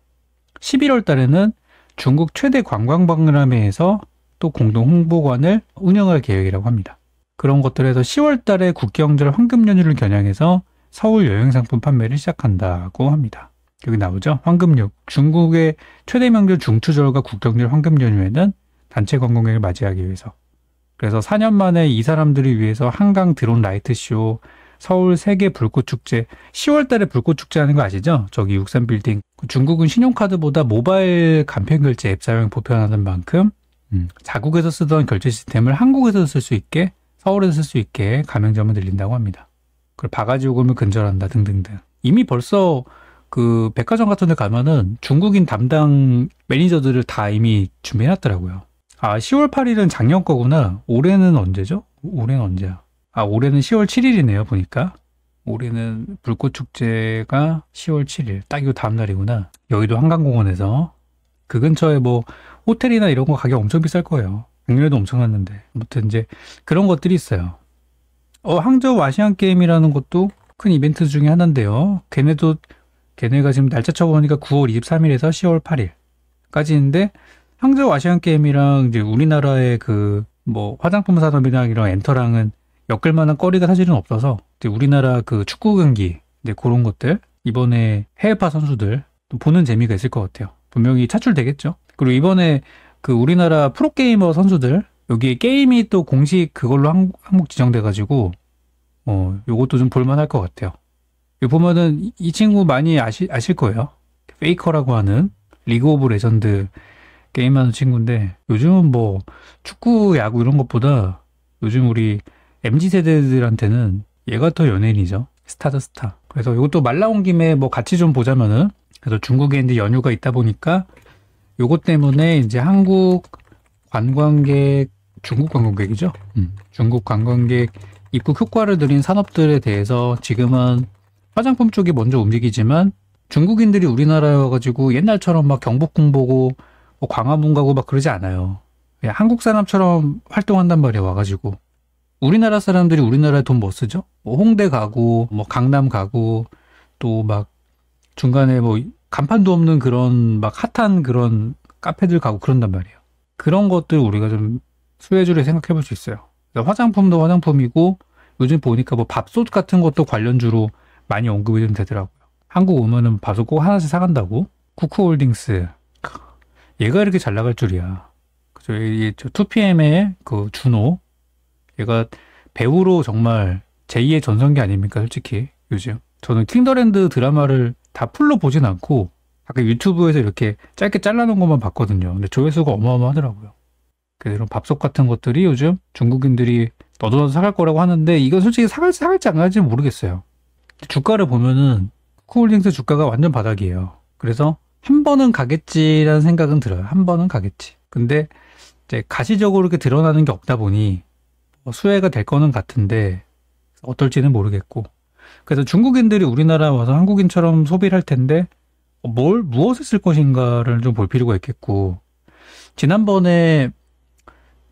S1: 11월 달에는 중국 최대 관광박람회에서 또 공동 홍보관을 운영할 계획이라고 합니다. 그런 것들에서 10월 달에 국경절 황금 연휴를 겨냥해서 서울 여행상품 판매를 시작한다고 합니다. 여기 나오죠? 황금육. 중국의 최대 명절 중추절과 국경절 황금 연휴에는 단체 관광객을 맞이하기 위해서. 그래서 4년 만에 이 사람들을 위해서 한강 드론 라이트쇼, 서울 세계 불꽃축제, 10월 달에 불꽃축제 하는 거 아시죠? 저기 63빌딩. 중국은 신용카드보다 모바일 간편결제 앱 사용이 보편화된 만큼 자국에서 쓰던 결제 시스템을 한국에서 쓸 수 있게, 서울에서 쓸 수 있게 가맹점을 늘린다고 합니다. 그리고 바가지 요금을 근절한다 등등등. 이미 벌써 그 백화점 같은 데 가면은 중국인 담당 매니저들을 다 이미 준비해놨더라고요. 아, 10월 8일은 작년 거구나. 올해는 언제죠? 올해는 언제야? 아, 올해는 10월 7일이네요, 보니까. 올해는 불꽃축제가 10월 7일. 딱 이 다음 날이구나. 여의도 한강공원에서. 그 근처에 뭐, 호텔이나 이런 거 가격 엄청 비쌀 거예요. 작년에도 엄청났는데. 아무튼 이제 그런 것들이 있어요. 항저우 아시안게임이라는 것도 큰 이벤트 중에 하나인데요. 걔네가 지금 날짜 쳐보니까 9월 23일에서 10월 8일까지인데, 항저우 아시안게임이랑 이제 우리나라의 뭐 화장품 산업이랑 이런 엔터랑은 엮을 만한 거리가 사실은 없어서, 이제 우리나라 그 축구 경기, 이제 그런 것들, 이번에 해외파 선수들 좀 보는 재미가 있을 것 같아요. 분명히 차출되겠죠. 그리고 이번에 그 우리나라 프로게이머 선수들, 여기 게임이 또 공식 그걸로 항목 지정돼가지고, 요것도 좀 볼만할 것 같아요. 여기 보면은 이 친구 많이 아실 거예요. 페이커라고 하는 리그 오브 레전드 게임하는 친구인데, 요즘은 뭐 축구, 야구 이런 것보다 요즘 우리 MZ세대들한테는 얘가 더 연예인이죠. 스타죠, 스타. 그래서 이것도 말 나온 김에 뭐 같이 좀 보자면은, 그래서 중국에 이제 연휴가 있다 보니까 요것 때문에 이제 중국 관광객이죠. 중국 관광객 입국 효과를 드린 산업들에 대해서 지금은 화장품 쪽이 먼저 움직이지만, 중국인들이 우리나라에 와가지고 옛날처럼 막 경복궁 보고 뭐 광화문 가고 막 그러지 않아요. 그냥 한국 사람처럼 활동한단 말이에요. 와가지고 우리나라 사람들이 우리나라에 돈 뭐 쓰죠? 뭐 홍대 가고 뭐 강남 가고 또 막 중간에 뭐 간판도 없는 그런 막 핫한 그런 카페들 가고 그런단 말이에요. 그런 것들 우리가 좀 수혜주를 생각해 볼 수 있어요. 그러니까 화장품도 화장품이고, 요즘 보니까 뭐 밥솥 같은 것도 관련주로 많이 언급이 좀 되더라고요. 한국 오면은 밥솥 꼭 하나씩 사간다고? 쿠쿠홀딩스. 얘가 이렇게 잘 나갈 줄이야. 그죠? 저 2PM의 그 준호. 얘가 배우로 정말 제2의 전성기 아닙니까, 솔직히. 요즘. 저는 킹더랜드 드라마를 다 풀로 보진 않고, 아까 유튜브에서 이렇게 짧게 잘라놓은 것만 봤거든요. 근데 조회수가 어마어마하더라고요. 그래서 이런 밥솥 같은 것들이 요즘 중국인들이 너도 사갈 거라고 하는데, 이건 솔직히 사갈지 안 갈지 모르겠어요. 주가를 보면은 쿠홀딩스 주가가 완전 바닥이에요. 그래서 한 번은 가겠지라는 생각은 들어요. 한 번은 가겠지. 근데 이제 가시적으로 이렇게 드러나는 게 없다 보니 수혜가 될 거는 같은데 어떨지는 모르겠고. 그래서 중국인들이 우리나라 와서 한국인처럼 소비를 할 텐데 무엇을 쓸 것인가를 좀 볼 필요가 있겠고. 지난번에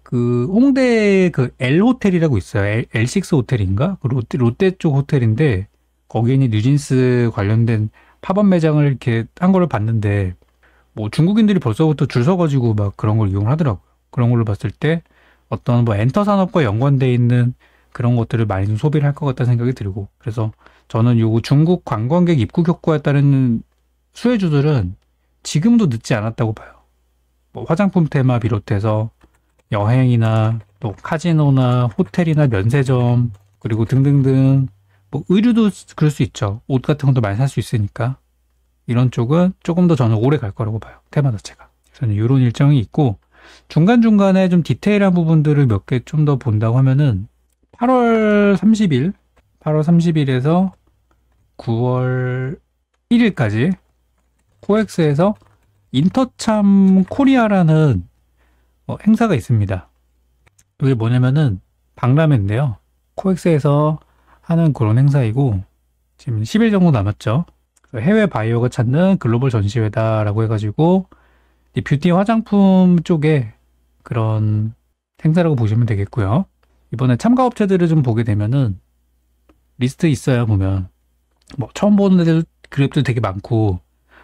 S1: 그 홍대 그 L 호텔이라고 있어요. L6 호텔인가? 그 롯데 쪽 호텔인데, 거기에 있는 뉴진스 관련된 팝업 매장을 이렇게 한 거를 봤는데, 뭐 중국인들이 벌써부터 줄 서가지고 막 그런 걸 이용을 하더라고요. 그런 걸로 봤을 때 어떤 뭐 엔터 산업과 연관돼 있는 그런 것들을 많이 좀 소비를 할 것 같다는 생각이 들고, 그래서 저는 요 중국 관광객 입국 효과에 따른 수혜주들은 지금도 늦지 않았다고 봐요. 뭐 화장품 테마 비롯해서 여행이나 또 카지노나 호텔이나 면세점, 그리고 등등등, 뭐 의류도 그럴 수 있죠. 옷 같은 것도 많이 살 수 있으니까. 이런 쪽은 조금 더 저는 오래 갈 거라고 봐요. 테마 자체가. 저는 이런 일정이 있고, 중간중간에 좀 디테일한 부분들을 몇 개 좀 더 본다고 하면은 8월 30일에서 9월 1일까지 코엑스에서 인터참 코리아라는 행사가 있습니다. 이게 뭐냐면은 박람회인데요. 코엑스에서 하는 그런 행사이고, 지금 10일 정도 남았죠. 해외 바이어가 찾는 글로벌 전시회다라고 해가지고 뷰티 화장품 쪽에 그런 행사라고 보시면 되겠고요. 이번에 참가 업체들을 좀 보게 되면은 리스트 있어요. 보면 뭐 처음 보는 애들 그랩도 되게 많고,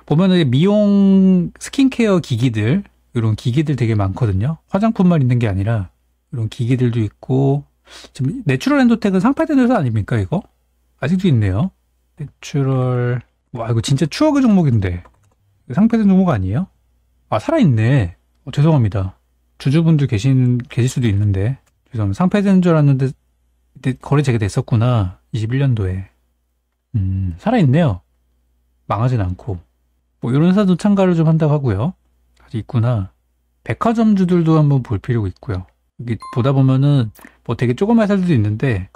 S1: 보면은 미용 스킨케어 기기들, 이런 기기들 되게 많거든요. 화장품만 있는 게 아니라 이런 기기들도 있고, 지금 내추럴 엔도텍은 상폐된 회사 아닙니까, 이거? 아직도 있네요. 내추럴, 와, 이거 진짜 추억의 종목인데. 상폐된 종목 아니에요? 아, 살아있네. 죄송합니다. 주주분들 계실 수도 있는데. 죄송합니다. 상폐된 줄 알았는데, 거래 재개됐었구나. 21년도에. 살아있네요. 망하진 않고. 뭐, 이런 회사도 참가를 좀 한다고 하고요. 아직 있구나. 백화점주들도 한번 볼 필요가 있고요. 여기 보다 보면은 뭐 되게 조그만 회사들도 있는데,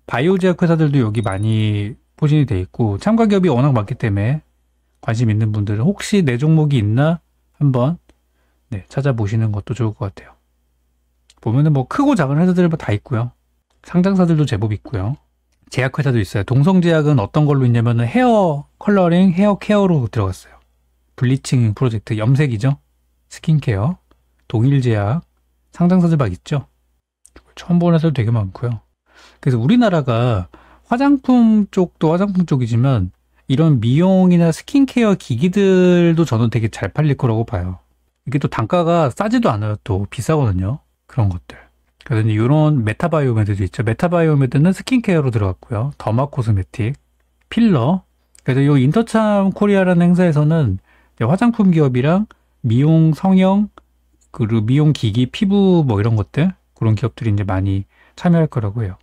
S1: 바이오 제약 회사들도 여기 많이 포진이 돼 있고, 참가 기업이 워낙 많기 때문에 관심 있는 분들은 혹시 내 종목이 있나 한번 찾아보시는 것도 좋을 것 같아요. 보면은 뭐 크고 작은 회사들 다 있고요. 상장사들도 제법 있고요. 제약회사도 있어요. 동성제약은 어떤 걸로 있냐면은 헤어 컬러링, 헤어 케어로 들어갔어요. 블리칭 프로젝트, 염색이죠. 스킨케어, 동일제약, 상장사들 막 있죠. 처음 보는 회사도 되게 많고요. 그래서 우리나라가 화장품 쪽도 화장품 쪽이지만 이런 미용이나 스킨케어 기기들도 저는 되게 잘 팔릴 거라고 봐요. 이게 또 단가가 싸지도 않아요. 또 비싸거든요. 그런 것들. 그래서 이제 이런 메타바이오메드도 있죠. 메타바이오메드는 스킨케어로 들어갔고요. 더마 코스메틱, 필러. 그래서 이 인터참 코리아라는 행사에서는 화장품 기업이랑 미용 성형, 그리고 미용 기기, 피부 뭐 이런 것들, 그런 기업들이 이제 많이 참여할 거라고 해요.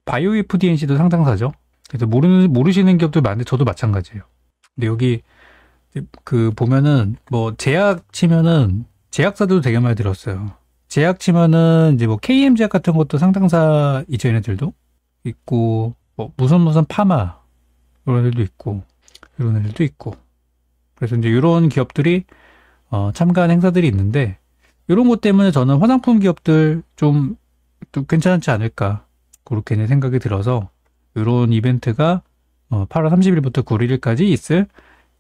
S1: 바이오 FDNC도 상장사죠. 그래서 모르시는 기업들 많은데 저도 마찬가지예요. 근데 여기 그 보면은 뭐 제약 치면은 제약사들도 되게 많이 들었어요. 제약 치면은 이제 뭐 KM 제약 같은 것도 상장사이죠. 얘네들도 있고, 뭐 무슨 파마 이런 애들도 있고, 이런 애들도 있고. 그래서 이제 이런 기업들이 참가한 행사들이 있는데, 이런 것 때문에 저는 화장품 기업들 좀 괜찮지 않을까 그렇게 생각이 들어서 이런 이벤트가 8월 30일부터 9월 1일까지 있을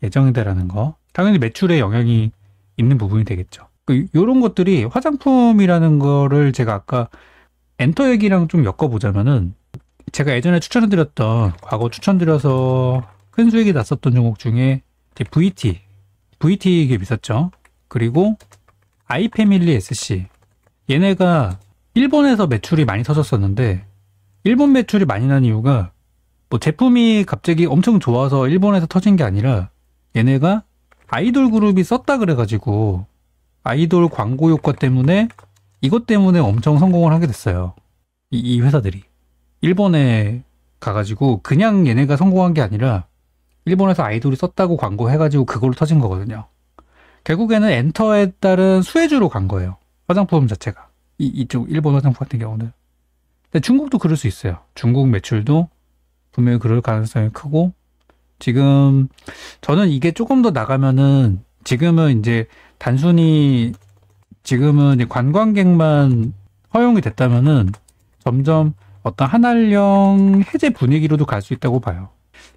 S1: 예정이다라는 거. 당연히 매출에 영향이 있는 부분이 되겠죠. 이런 것들이 화장품이라는 거를 제가 아까 엔터 얘기랑 좀 엮어보자면은, 제가 예전에 추천해드렸던, 과거 추천드려서 큰 수익이 났었던 종목 중에 VT 기업 있었죠. 그리고 아이패밀리 SC. 얘네가 일본에서 매출이 많이 터졌었는데, 일본 매출이 많이 난 이유가 뭐 제품이 갑자기 엄청 좋아서 일본에서 터진 게 아니라, 얘네가 아이돌 그룹이 썼다 그래가지고 아이돌 광고 효과 때문에, 이것 때문에 엄청 성공을 하게 됐어요. 이 회사들이 일본에 가가지고 그냥 얘네가 성공한 게 아니라 일본에서 아이돌이 썼다고 광고 해가지고 그걸로 터진 거거든요. 결국에는 엔터에 따른 수혜주로 간 거예요. 화장품 자체가. 이쪽 일본 화장품 같은 경우는. 근데 중국도 그럴 수 있어요. 중국 매출도 분명히 그럴 가능성이 크고, 지금 저는 이게 조금 더 나가면은, 지금은 이제 단순히 지금은 이제 관광객만 허용이 됐다면은 점점 어떤 한한령 해제 분위기로도 갈 수 있다고 봐요.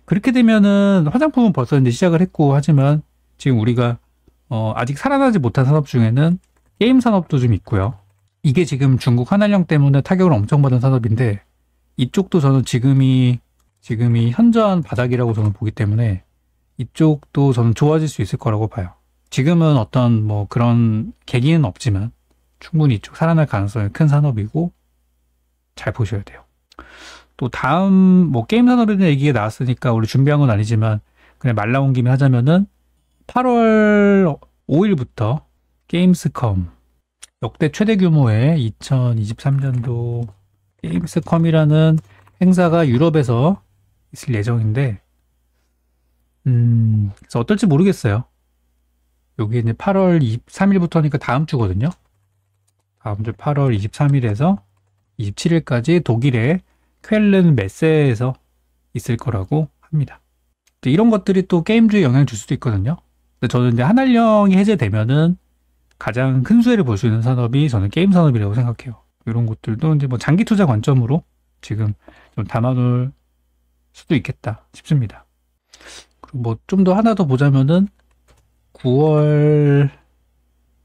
S1: 그렇게 되면은 화장품은 벌써 이제 시작을 했고, 하지만 지금 우리가 아직 살아나지 못한 산업 중에는 게임 산업도 좀 있고요. 이게 지금 중국 한한령 때문에 타격을 엄청 받은 산업인데, 이쪽도 저는 지금이 현저한 바닥이라고 저는 보기 때문에 이쪽도 저는 좋아질 수 있을 거라고 봐요. 지금은 어떤 뭐 그런 계기는 없지만 충분히 이쪽 살아날 가능성이 큰 산업이고, 잘 보셔야 돼요. 또 다음 뭐 게임 산업에 대한 얘기가 나왔으니까 우리 준비한 건 아니지만 그냥 말 나온 김에 하자면은, 8월 5일부터 게임스컴, 역대 최대 규모의 2023년도 게임스컴이라는 행사가 유럽에서 있을 예정인데, 그래서 어떨지 모르겠어요. 여기 이제 8월 23일부터니까 다음 주거든요. 다음 주 8월 23일에서 27일까지 독일의 쾰른 메세에서 있을 거라고 합니다. 이런 것들이 또 게임주에 영향을 줄 수도 있거든요. 근데 저는 이제 한한령이 해제되면은 가장 큰 수혜를 볼 수 있는 산업이 저는 게임 산업이라고 생각해요. 이런 것들도 이제 뭐 장기 투자 관점으로 지금 좀 담아놓을 수도 있겠다 싶습니다. 그리고 뭐 좀 더 하나 더 보자면은 9월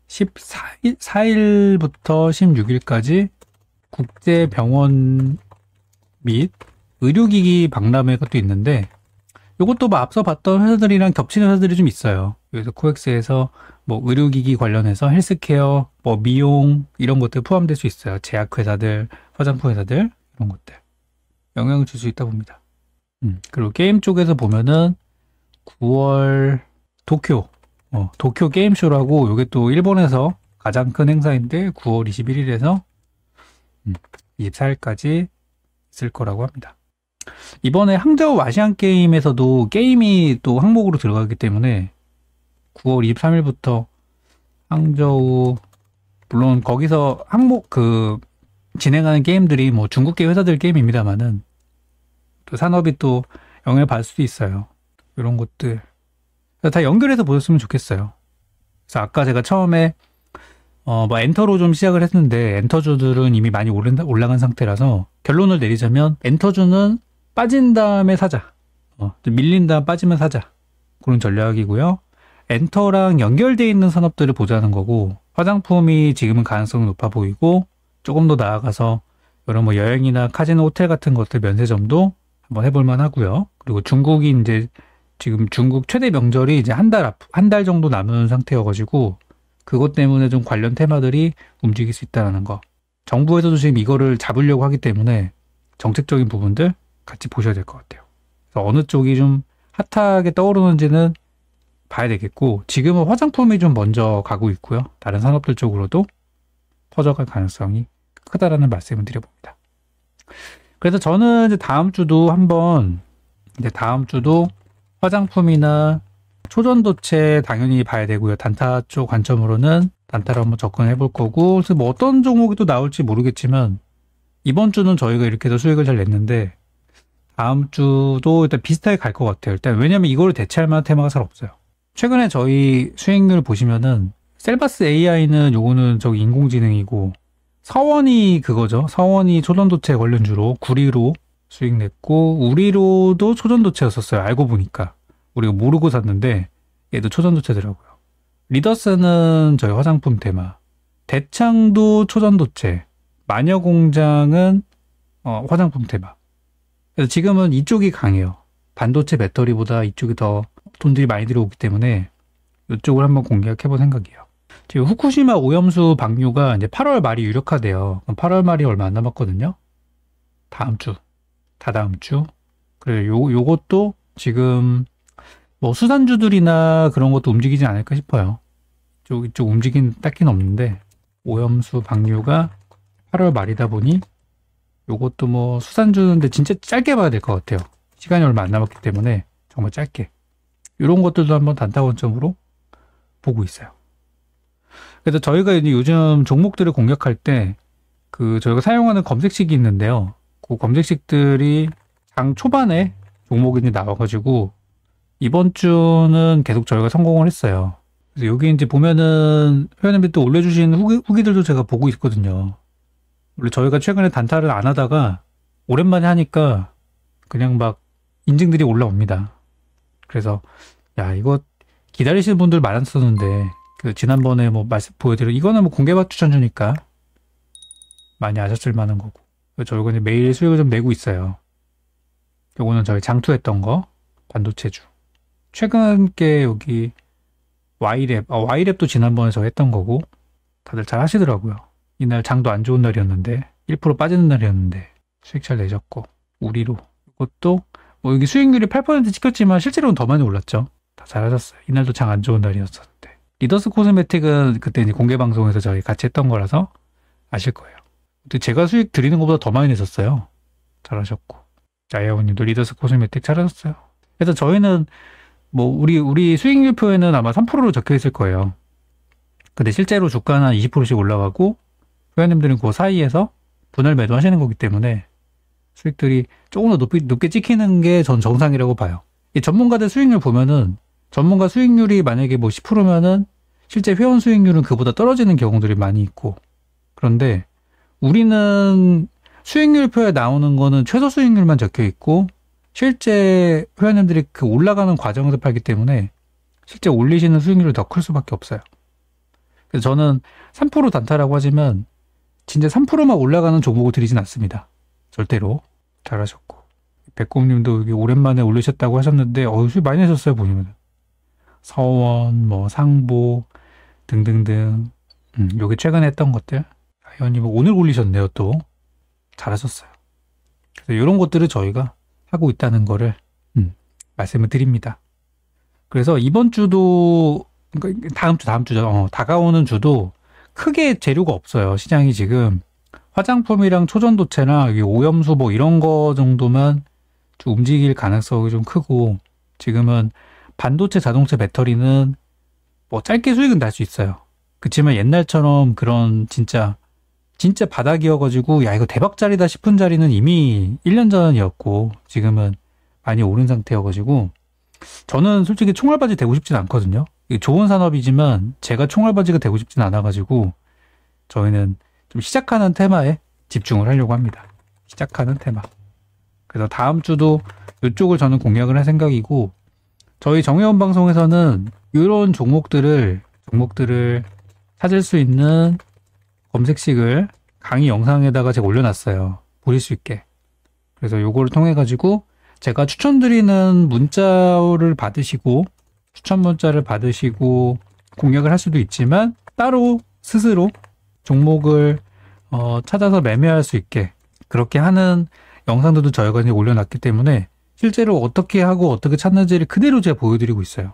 S1: 14일부터 16일까지 국제병원 및 의료기기 박람회가 또 있는데, 이것도 뭐 앞서 봤던 회사들이랑 겹치는 회사들이 좀 있어요. 그래서 코엑스에서 뭐 의료기기 관련해서 헬스케어, 뭐 미용 이런 것들 포함될 수 있어요. 제약회사들, 화장품 회사들 이런 것들 영향을 줄 수 있다 봅니다. 그리고 게임 쪽에서 보면은 9월 도쿄 게임쇼라고, 이게 또 일본에서 가장 큰 행사인데 9월 21일에서 24일까지 있을 거라고 합니다. 이번에 항저우 아시안 게임에서도 게임이 또 항목으로 들어가기 때문에 9월 23일부터 항저우, 물론 거기서 항목 진행하는 게임들이 뭐 중국계 회사들 게임입니다만은 또 산업이 또 영향을 받을 수도 있어요. 이런 것들 다 연결해서 보셨으면 좋겠어요. 그래서 아까 제가 처음에 뭐 엔터로 좀 시작을 했는데 엔터주들은 이미 많이 올라간 상태라서 결론을 내리자면 엔터주는 빠진 다음에 사자. 좀 밀린 다음 빠지면 사자. 그런 전략이고요. 엔터랑 연결되어 있는 산업들을 보자는 거고 화장품이 지금은 가능성이 높아 보이고 조금 더 나아가서 이런 뭐 여행이나 카지노 호텔 같은 것들 면세점도 한번 해볼 만하고요. 그리고 중국이 이제 지금 중국 최대 명절이 이제 한 달 정도 남은 상태여가지고 그것 때문에 좀 관련 테마들이 움직일 수 있다는 거. 정부에서도 지금 이거를 잡으려고 하기 때문에 정책적인 부분들 같이 보셔야 될 것 같아요. 그래서 어느 쪽이 좀 핫하게 떠오르는지는 봐야 되겠고 지금은 화장품이 좀 먼저 가고 있고요. 다른 산업들 쪽으로도 퍼져갈 가능성이 크다라는 말씀을 드려봅니다. 그래서 저는 이제 다음 주도 화장품이나 초전도체 당연히 봐야 되고요. 단타 쪽 관점으로는 단타로 한번 접근해 볼 거고 그래서 뭐 어떤 종목이 또 나올지 모르겠지만 이번 주는 저희가 이렇게 해서 수익을 잘 냈는데 다음 주도 일단 비슷하게 갈 것 같아요. 일단 왜냐면 이거를 대체할 만한 테마가 잘 없어요. 최근에 저희 수익률 보시면은 셀바스 AI는 요거는 저기 인공지능이고 서원이 그거죠. 서원이 초전도체 관련주로 구리로 수익 냈고 우리로도 초전도체였었어요. 알고 보니까 우리가 모르고 샀는데 얘도 초전도체더라고요. 리더스는 저희 화장품 테마, 대창도 초전도체, 마녀공장은 화장품 테마. 그래서 지금은 이쪽이 강해요. 반도체 배터리보다 이쪽이 더 돈들이 많이 들어오기 때문에 이쪽을 한번 공략해볼 생각이에요. 지금 후쿠시마 오염수 방류가 이제 8월 말이 유력하대요. 그럼 8월 말이 얼마 안 남았거든요. 다음 주, 다다음 주. 그래, 요것도 지금 뭐 수산주들이나 그런 것도 움직이지 않을까 싶어요. 이쪽 움직이는 딱히는 없는데 오염수 방류가 8월 말이다 보니 요것도 뭐 수산주인데 진짜 짧게 봐야 될 것 같아요. 시간이 얼마 안 남았기 때문에 정말 짧게. 이런 것들도 한번 단타 관점으로 보고 있어요. 그래서 저희가 이제 요즘 종목들을 공략할 때 저희가 사용하는 검색식이 있는데요. 그 검색식들이 장 초반에 종목이 이제 나와가지고 이번 주는 계속 저희가 성공을 했어요. 그래서 여기 이제 보면은 회원님들이 또 올려주신 후기들도 제가 보고 있거든요. 원래 저희가 최근에 단타를 안 하다가 오랜만에 하니까 그냥 막 인증들이 올라옵니다. 그래서 야 이거 기다리시는 분들 많았었는데 지난번에 뭐 말씀 보여드린 이거는 뭐 공개받 추천주니까 많이 아셨을 만한 거고 저희가 이제 매일 수익을 좀 내고 있어요. 요거는 저희 장투했던 거 반도체주. 최근 게 여기 Y랩도 지난번에 저 했던 거고 다들 잘 하시더라고요. 이날 장도 안 좋은 날이었는데 1% 빠지는 날이었는데 수익 잘 내셨고 우리로 이것도 뭐 여기 수익률이 8% 찍혔지만 실제로는 더 많이 올랐죠. 다 잘하셨어요. 이날도 장 안 좋은 날이었었는데 리더스 코스메틱은 그때 이제 공개 방송에서 저희 같이 했던 거라서 아실 거예요. 근데 제가 수익 드리는 것보다 더 많이 내셨어요. 잘하셨고 자이아오님도 리더스 코스메틱 잘하셨어요. 그래서 저희는 뭐 우리 수익률표에는 아마 3%로 적혀 있을 거예요. 근데 실제로 주가는 한 20%씩 올라가고 회원님들은 그 사이에서 분할 매도하시는 거기 때문에 수익들이 조금 더 높게 찍히는 게 전 정상이라고 봐요. 이 전문가들 수익률 보면은 전문가 수익률이 만약에 뭐 10%면은 실제 회원 수익률은 그보다 떨어지는 경우들이 많이 있고 그런데 우리는 수익률표에 나오는 거는 최소 수익률만 적혀 있고 실제 회원님들이 그 올라가는 과정에서 팔기 때문에 실제 올리시는 수익률이 더 클 수밖에 없어요. 그래서 저는 3% 단타라고 하지만 진짜 3%만 올라가는 종목을 드리진 않습니다. 절대로. 잘하셨고 백공님도 여기 오랜만에 올리셨다고 하셨는데 수익 많이 내셨어요. 보시면 서원, 뭐 상보 등등등 요게 최근에 했던 것들 회원님 오늘 올리셨네요. 또 잘하셨어요. 그래서 이런 것들을 저희가 하고 있다는 거를 말씀을 드립니다. 그래서 이번 주도 다음 주죠. 다가오는 주도 크게 재료가 없어요. 시장이 지금 화장품이랑 초전도체나 여기 오염수 뭐 이런 거 정도만 좀 움직일 가능성이 좀 크고 지금은 반도체 자동차 배터리는 뭐 짧게 수익은 날 수 있어요. 그렇지만 옛날처럼 그런 진짜 바닥이어가지고 야 이거 대박자리다 싶은 자리는 이미 1년 전이었고 지금은 많이 오른 상태여가지고 저는 솔직히 총알바지 되고 싶진 않거든요. 좋은 산업이지만 제가 총알바지가 되고 싶진 않아가지고 저희는 좀 시작하는 테마에 집중을 하려고 합니다. 시작하는 테마. 그래서 다음 주도 이쪽을 저는 공략을 할 생각이고, 저희 정회원 방송에서는 이런 종목들을 찾을 수 있는 검색식을 강의 영상에다가 제가 올려놨어요. 보실 수 있게. 그래서 요거를 통해 가지고 제가 추천드리는 문자를 받으시고, 추천 문자를 받으시고 공략을 할 수도 있지만, 따로 스스로 종목을 찾아서 매매할 수 있게 그렇게 하는 영상들도 저희가 이제 올려놨기 때문에 실제로 어떻게 하고 어떻게 찾는지를 그대로 제가 보여드리고 있어요.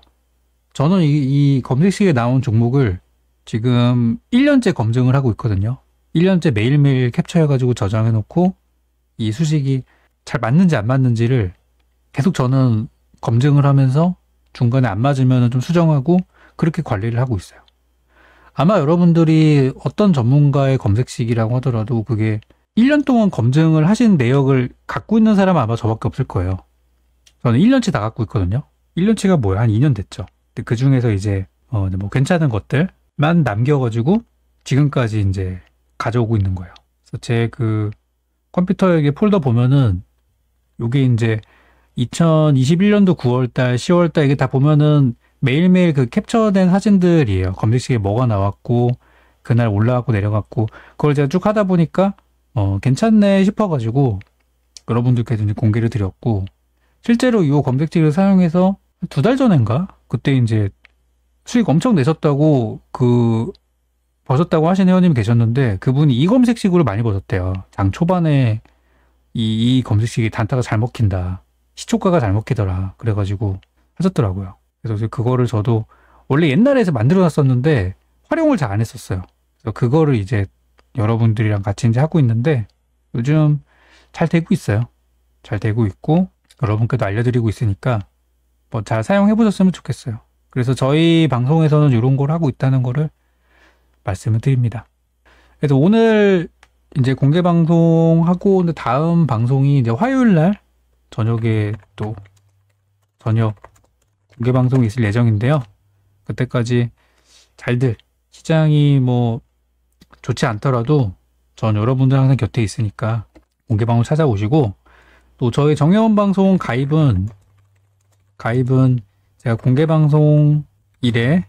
S1: 저는 이 검색식에 나온 종목을 지금 1년째 검증을 하고 있거든요. 1년째 매일매일 캡처해가지고 저장해놓고 이 수식이 잘 맞는지 안 맞는지를 계속 저는 검증을 하면서 중간에 안 맞으면 좀 수정하고 그렇게 관리를 하고 있어요. 아마 여러분들이 어떤 전문가의 검색식이라고 하더라도 그게 1년 동안 검증을 하신 내역을 갖고 있는 사람은 아마 저밖에 없을 거예요. 저는 1년치 다 갖고 있거든요. 1년치가 뭐야? 한 2년 됐죠. 근데 그 중에서 이제 뭐 괜찮은 것들만 남겨가지고 지금까지 이제 가져오고 있는 거예요. 그래서 제 그 컴퓨터에 폴더 보면은 요게 이제 2021년도 9월달, 10월달 이게 다 보면은 매일매일 그 캡처된 사진들이에요. 검색식에 뭐가 나왔고 그날 올라갔고 내려갔고 그걸 제가 쭉 하다 보니까 괜찮네 싶어가지고 여러분들께도 이제 공개를 드렸고, 실제로 이 검색식을 사용해서 2달 전인가 그때 이제 수익 엄청 내셨다고 버셨다고 하신 회원님이 계셨는데, 그분이 이 검색식으로 많이 버셨대요. 장 초반에 이 검색식이 단타가 잘 먹힌다, 시초가가 잘 먹히더라 그래가지고 하셨더라고요. 그래서 그거를 저도 원래 옛날에서 만들어 놨었는데 활용을 잘 안 했었어요. 그래서 그거를 이제 여러분들이랑 같이 이제 하고 있는데 요즘 잘 되고 있어요. 잘 되고 있고 여러분께도 알려드리고 있으니까 뭐 잘 사용해 보셨으면 좋겠어요. 그래서 저희 방송에서는 이런 걸 하고 있다는 거를 말씀을 드립니다. 그래서 오늘 이제 공개 방송하고 다음 방송이 이제 화요일 날 저녁에 또 저녁 공개 방송이 있을 예정인데요. 그때까지 잘들 시장이 뭐 좋지 않더라도 전 여러분들 항상 곁에 있으니까 공개 방송 찾아오시고, 또 저희 정회원 방송 가입은 제가 공개 방송 일에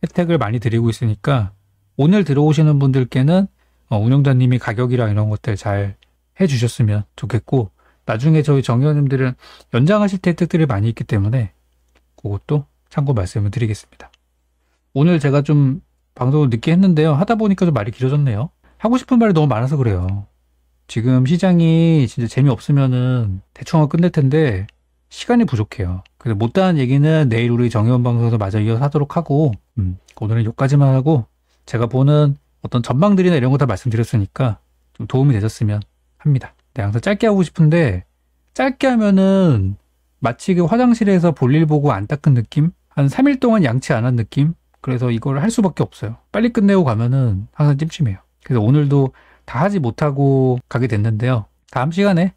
S1: 혜택을 많이 드리고 있으니까 오늘 들어오시는 분들께는 운영자님이 가격이랑 이런 것들 잘 해주셨으면 좋겠고, 나중에 저희 정회원님들은 연장하실 때 혜택들이 많이 있기 때문에 그것도 참고 말씀을 드리겠습니다. 오늘 제가 좀 방송을 늦게 했는데요. 하다 보니까 좀 말이 길어졌네요. 하고 싶은 말이 너무 많아서 그래요. 지금 시장이 진짜 재미없으면은 대충 하고 끝낼 텐데 시간이 부족해요. 그래서 못다한 얘기는 내일 우리 정회원 방송에서 마저 이어서 하도록 하고, 오늘은 여기까지만 하고 제가 보는 어떤 전망들이나 이런 거 다 말씀드렸으니까 좀 도움이 되셨으면 합니다. 네, 항상 짧게 하고 싶은데 짧게 하면은 마치 그 화장실에서 볼일 보고 안 닦은 느낌? 한 3일 동안 양치 안 한 느낌? 그래서 이걸 할 수밖에 없어요. 빨리 끝내고 가면은 항상 찜찜해요. 그래서 오늘도 다 하지 못하고 가게 됐는데요. 다음 시간에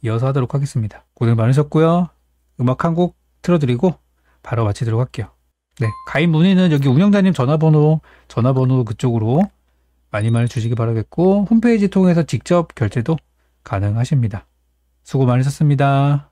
S1: 이어서 하도록 하겠습니다. 고생 많으셨고요. 음악 한 곡 틀어드리고 바로 마치도록 할게요. 네, 가입 문의는 여기 운영자님 전화번호 그쪽으로 많이 주시기 바라겠고, 홈페이지 통해서 직접 결제도 가능하십니다. 수고 많으셨습니다.